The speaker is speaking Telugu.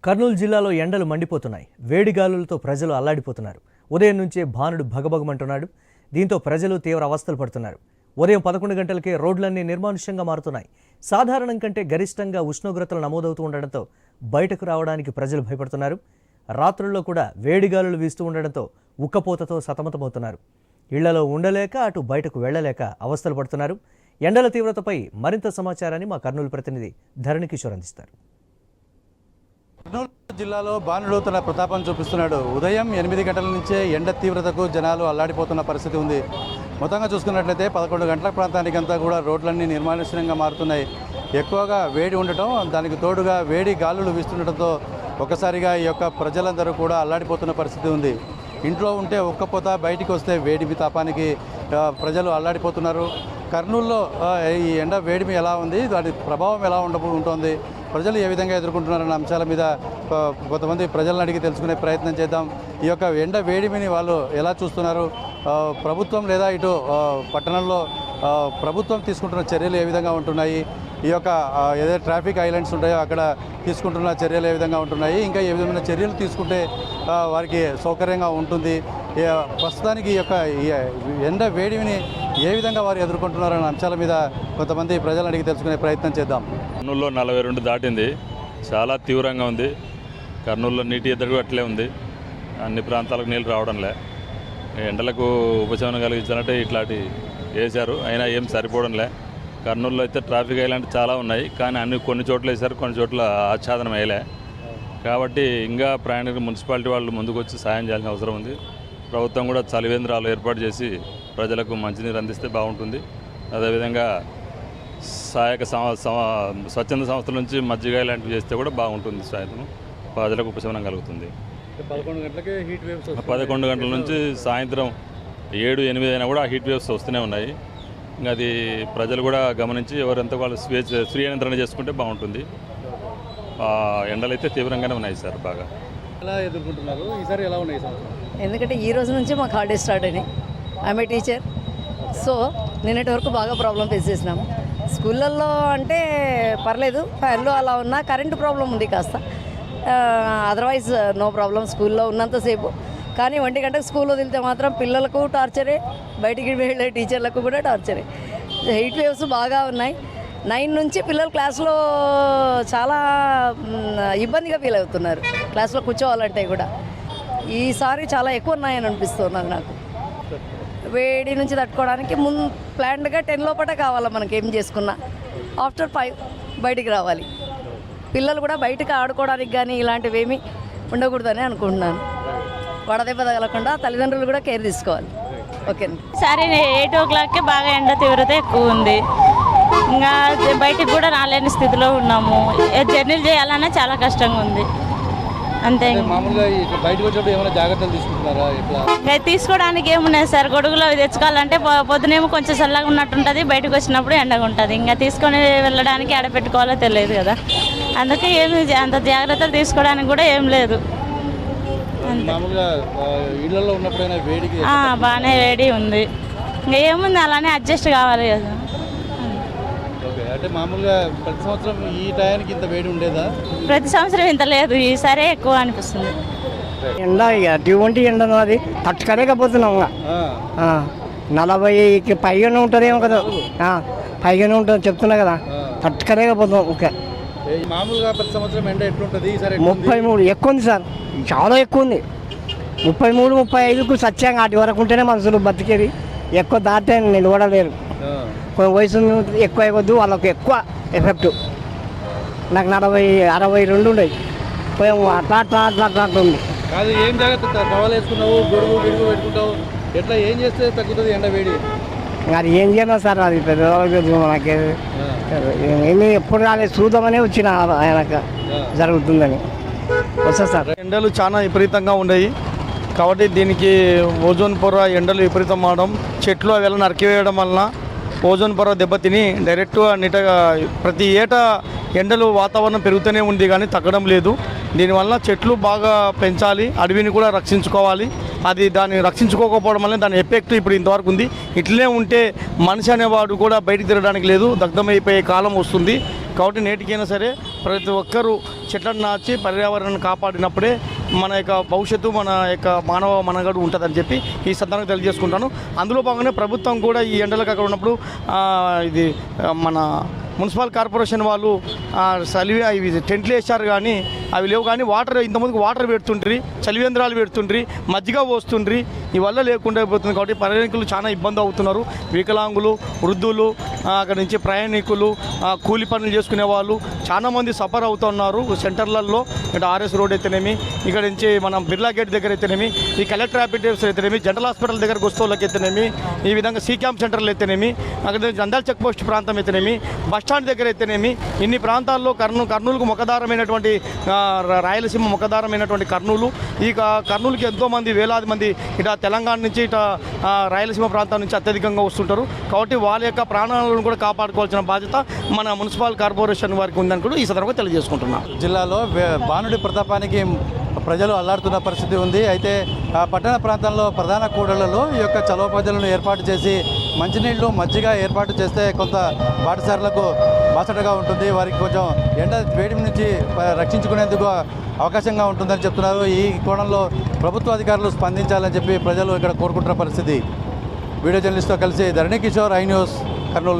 కర్నూలు జిల్లాలో ఎండలు మండిపోతున్నాయి. వేడిగాలులతో ప్రజలు అల్లాడిపోతున్నారు. ఉదయం నుంచే భానుడు భగభగమంటున్నాడు. దీంతో ప్రజలు తీవ్ర అవస్థలు పడుతున్నారు. ఉదయం 11 గంటలకే రోడ్లన్నీ నిర్మానుష్యంగా మారుతున్నాయి. సాధారణం కంటే గరిష్టంగా ఉష్ణోగ్రతలు నమోదవుతూ ఉండడంతో బయటకు రావడానికి ప్రజలు భయపడుతున్నారు. రాత్రుల్లో కూడా వేడిగాలులు వీస్తూ ఉండడంతో ఉక్కపోతతో సతమతమవుతున్నారు. ఇళ్లలో ఉండలేక అటు బయటకు వెళ్లలేక అవస్థలు పడుతున్నారు. ఎండల తీవ్రతపై మరింత సమాచారాన్ని మా కర్నూలు ప్రతినిధి ధరణి కిషోర్ అందిస్తారు. కర్నూలు జిల్లాలో భానుడు తన ప్రతాపం చూపిస్తున్నాడు. ఉదయం 8 గంటల నుంచే ఎండ తీవ్రతకు జనాలు అల్లాడిపోతున్న పరిస్థితి ఉంది. మొత్తంగా చూసుకున్నట్లయితే 11 గంటల ప్రాంతానికంతా కూడా రోడ్లన్నీ నిర్మానుష్యంగా మారుతున్నాయి. ఎక్కువగా వేడి ఉండటం, దానికి తోడుగా వేడి గాలులు వీస్తుండటంతో ఒక్కసారిగా ఈ యొక్క ప్రజలందరూ కూడా అల్లాడిపోతున్న పరిస్థితి ఉంది. ఇంట్లో ఉంటే ఒక్కపోత, బయటికి వస్తే వేడిమి తాపానికి ప్రజలు అల్లాడిపోతున్నారు. కర్నూలులో ఈ ఎండ వేడిమి ఎలా ఉంది, దాని ప్రభావం ఎలా ఉంటుంది, ప్రజలు ఏ విధంగా ఎదుర్కొంటున్నారన్న అంశాల మీద కొంతమంది ప్రజలను అడిగి తెలుసుకునే ప్రయత్నం చేద్దాం. ఈ యొక్క ఎండ వేడిమిని వాళ్ళు ఎలా చూస్తున్నారు, ప్రభుత్వం లేదా ఇటు పట్టణంలో ప్రభుత్వం తీసుకుంటున్న చర్యలు ఏ విధంగా ఉంటున్నాయి, ఈ యొక్క ఏదైతే ట్రాఫిక్ ఐలాండ్స్ ఉంటాయో అక్కడ తీసుకుంటున్న చర్యలు ఏ విధంగా ఉంటున్నాయి, ఇంకా ఏ విధమైన చర్యలు తీసుకుంటే వారికి సౌకర్యంగా ఉంటుంది, ప్రస్తుతానికి ఈ యొక్క ఎండ వేడిమిని ఏ విధంగా వారు ఎదుర్కొంటున్నారన్న అంశాల మీద కొంతమంది ప్రజలను అడిగి తెలుసుకునే ప్రయత్నం చేద్దాం. కర్నూలులో 42 దాటింది. చాలా తీవ్రంగా ఉంది. కర్నూలులో నీటి ఎద్దడి అట్లే ఉంది. అన్ని ప్రాంతాలకు నీళ్ళు రావడంలే. ఎండలకు ఉపశమనం కలిగించాలంటే ఇట్లాంటి వేశారు, అయినా ఏం సరిపోవడంలే. కర్నూలులో అయితే ట్రాఫిక్ ఐలాండ్ చాలా ఉన్నాయి, కానీ కొన్ని చోట్ల వేశారు, కొన్ని చోట్ల ఆచ్ఛాదనం వేయలే. కాబట్టి ఇంకా ప్రయాణికులు మున్సిపాలిటీ వాళ్ళు ముందుకు వచ్చి సాయం చేయాల్సిన అవసరం ఉంది. ప్రభుత్వం కూడా చలివేంద్రాలు ఏర్పాటు చేసి ప్రజలకు మంచినీరు అందిస్తే బాగుంటుంది. అదేవిధంగా సహాయక స్వచ్ఛంద సంస్థల నుంచి మజ్జిగ ఇలాంటివి చేస్తే కూడా బాగుంటుంది. సాయంత్రం ప్రజలకు ఉపశమనం కలుగుతుంది. 11 గంటల నుంచి సాయంత్రం 7, 8 అయినా కూడా హీట్ వేవ్స్ వస్తూనే ఉన్నాయి. ఇంకా అది ప్రజలు కూడా గమనించి ఎవరంతా వాళ్ళు స్వీయ నియంత్రణ చేసుకుంటే బాగుంటుంది. ఎండలు అయితే తీవ్రంగానే ఉన్నాయి సార్. బాగా ఎలా ఎదుర్కొంటున్నారు, ఈసారి ఎలా ఉన్నాయి సార్? ఎందుకంటే ఈ రోజు నుంచి మాకు హాలిడే స్టార్ట్ అయినాయి. ఐఎమ్ ఏ టీచర్, సో నిన్నటి వరకు బాగా ప్రాబ్లం ఫేస్ చేసినాము. స్కూళ్ళల్లో అంటే పర్లేదు, ఫ్యాన్లు అలా ఉన్నా, కరెంటు ప్రాబ్లం ఉంది కాస్త. అదర్వైజ్ నో ప్రాబ్లం స్కూల్లో ఉన్నంతసేపు. కానీ 1 గంటకు స్కూల్ వదిలితే మాత్రం పిల్లలకు టార్చరే, బయటికి వెళ్ళే టీచర్లకు కూడా టార్చరే. హీట్ వేవ్స్ బాగా ఉన్నాయి. 9 నుంచి పిల్లలు క్లాస్లో చాలా ఇబ్బందిగా ఫీల్ అవుతున్నారు. క్లాస్లో కూర్చోవాలంటే కూడా ఈసారి చాలా ఎక్కువ ఉన్నాయని అనిపిస్తున్నది నాకు. వేడి నుంచి తట్టుకోవడానికి ప్లాన్డ్గా 10 లోపల కావాలా మనకి ఏం చేసుకున్నా. ఆఫ్టర్ 5 బయటికి రావాలి. పిల్లలు కూడా బయటకు ఆడుకోవడానికి కానీ ఇలాంటివి ఏమీ ఉండకూడదని అనుకుంటున్నాను. వడదెబ్బ తగలకుండా తల్లిదండ్రులు కూడా కేర్ తీసుకోవాలి. ఓకే. సరే 8 o'clockకే బాగా ఎండ తీవ్రత ఎక్కువ ఉంది. ఇంకా బయటికి కూడా రాలేని స్థితిలో ఉన్నాము. జర్నీలు చేయాలన్నా చాలా కష్టంగా ఉంది. అంతే. మామూలుగా బయటకు వచ్చినప్పుడు ఏమైనా జాగ్రత్తలు తీసుకుంటున్నారా? ఇంకా తీసుకోవడానికి ఏమున్నాయి సార్, గొడుగులో తెచ్చుకోవాలంటే పొద్దునేమో కొంచెం చల్లగా ఉన్నట్టుంటుంది, బయటకు వచ్చినప్పుడు ఎండగా ఉంటుంది. ఇంకా తీసుకొని వెళ్ళడానికి ఆడ పెట్టుకోవాలో తెలియదు కదా, అందుకే ఏమి అంత జాగ్రత్తలు తీసుకోవడానికి కూడా ఏం లేదు. బాగానే వేడి ఉంది. ఇంకా ఏముంది, అలానే అడ్జస్ట్ కావాలి కదా. అంటే మామూలుగా ప్రతి సంవత్సరం ఈ టైంకి ఇంత వేడి ఉండేదా? ప్రతి సంవత్సరం ఇంత లేదు, ఈసారి ఎక్కువ అనిపిస్తుంది. ఎండ అటువంటి ఎండ అది తట్టుకోలేకపోతున్నాం. 40కి పైగానే ఉంటుందేమో కదా, పైగానే ఉంటుంది చెప్తున్నా కదా, తట్టుకోలేకపోతున్నాం. ఓకే. మామూలుగా ప్రతి సంవత్సరం ఎండ ఎట్లుంటుంది? 33 ఎక్కువ ఉంది సార్, చాలా ఎక్కువ ఉంది. 33, 35కు సత్యంగా వాటి వరకు ఉంటేనే మనుషులు బతికేది. ఎక్కువ దాటే నిలబడలేరు. కొన్ని వయసు ఎక్కువ అయిపోద్దు, వాళ్ళకు ఎక్కువ ఎఫెక్ట్. నాకు 40, 62 ఉండేవి. పోయాము అట్లా అట్లా అట్లా అట్లా ఉంది. కాదు, ఏం జాగ్రత్త టవల్ వేసుకున్నావు, గొడుగు గిడుగు పెట్టుకుంటావు, ఎట్లా ఏం చేస్తే తగ్గుతుంది ఎండ వేడి? అది ఏం చేయను సార్, అది పెద్ద నాకు ఏమి ఎప్పుడు రాలేదు, చూద్దామనే వచ్చిన ఆయనకు జరుగుతుందని వస్తా సార్. ఎండలు చాలా విపరీతంగా ఉన్నాయి కాబట్టి దీనికి ఓజోన్ పొర ఎండలు విపరీతం అవడం, చెట్లు అవి నరికివేయడం వలన ఓజోన్ పొర దెబ్బతిని డైరెక్ట్గా ప్రతి ఏటా ఎండలు వాతావరణం పెరుగుతూనే ఉంది కానీ తగ్గడం లేదు. దీనివల్ల చెట్లు బాగా పెంచాలి, అడవిని కూడా రక్షించుకోవాలి. అది దాన్ని రక్షించుకోకపోవడం వల్ల దాని ఎఫెక్ట్ ఇప్పుడు ఇంతవరకు ఉంది. ఇట్లనే ఉంటే మనిషి అనేవాడు కూడా బయటికి తిరగడానికి లేదు, దగ్ధమైపోయే కాలం వస్తుంది. కాబట్టి నేటికైనా సరే ప్రతి ఒక్కరూ చెట్లను నాచి పర్యావరణాన్ని కాపాడినప్పుడే మన యొక్క భవిష్యత్తు మన యొక్క మానవ మనుగడ ఉంటుందని చెప్పి ఈ సందర్భంగా తెలియజేసుకుంటాను. అందులో భాగంగానే ప్రభుత్వం కూడా ఈ ఎండలకు అక్కడ ఉన్నప్పుడు మన మున్సిపల్ కార్పొరేషన్ వాళ్ళు ఇవి టెంట్లు వేసారు, కానీ అవి లేవు. కానీ వాటర్ ఇంతమందికి వాటర్ పెడుతుండ్రి, చలివేంద్రాలు పెడుతుండ్రి, మజ్జిగ పోస్తుండ్రి, ఇవల్ల లేకుండా పోతుంది. కాబట్టి ప్రయాణికులు చాలా ఇబ్బంది అవుతున్నారు. వికలాంగులు, వృద్ధులు, అక్కడ నుంచి ప్రయాణికులు, కూలి పనులు చేసుకునే వాళ్ళు చాలామంది సఫర్ అవుతున్నారు. సెంటర్లలో ఇక్కడ ఆర్ఎస్ రోడ్ అయితేనేమి, ఇక్కడ నుంచి మనం బిర్లా గేట్ దగ్గర అయితేనేమి, ఈ కలెక్టర్ ఆఫీస్ అయితేనేమి, జనరల్ హాస్పిటల్ దగ్గర వస్తువులకి అయితేనేమి, ఈ విధంగా సి క్యాంప్ సెంటర్లు అయితేనేమి, అక్కడ నంద్యాల చెక్ పోస్ట్ ప్రాంతం అయితేనేమి, బస్టాండ్ దగ్గర అయితేనేమి, ఇన్ని ప్రాంతాల్లో కర్నూలుకు ముఖదారమైనటువంటి రాయలసీమ ముఖదారమైనటువంటి కర్నూలు. ఈ కర్నూలుకి ఎంతోమంది వేలాది మంది ఇట తెలంగాణ నుంచి ఇట రాయలసీమ ప్రాంతం నుంచి అత్యధికంగా వస్తుంటారు. కాబట్టి వాళ్ళ యొక్క ప్రాణాలను కూడా కాపాడుకోవాల్సిన బాధ్యత మన మున్సిపల్ కార్పొరేషన్ వారికి ఉందని కూడా ఈ సందర్భంగా తెలియజేసుకుంటున్నాం. జిల్లాలో బాణుడి ప్రతాపానికి ప్రజలు అల్లాడుతున్న పరిస్థితి ఉంది. అయితే పట్టణ ప్రాంతాల్లో ప్రధాన కూడళ్లలో ఈ యొక్క చలవ పద్ధతులను ఏర్పాటు చేసి మంచినీళ్లు, మజ్జిగ ఏర్పాటు చేస్తే కొంత బాటసారులకు బాసటగా ఉంటుంది. వారికి కొంచెం ఎండ వేడి నుంచి రక్షించుకునేందుకు అవకాశంగా ఉంటుందని చెప్తున్నారు. ఈ కోణంలో ప్రభుత్వ అధికారులు స్పందించాలని చెప్పి ప్రజలు ఇక్కడ కోరుకుంటున్న పరిస్థితి. వీడియో జర్నలిస్ట్తో కలిసి ధరణి కిషోర్, ఐ న్యూస్, కర్నూలు నుంచి.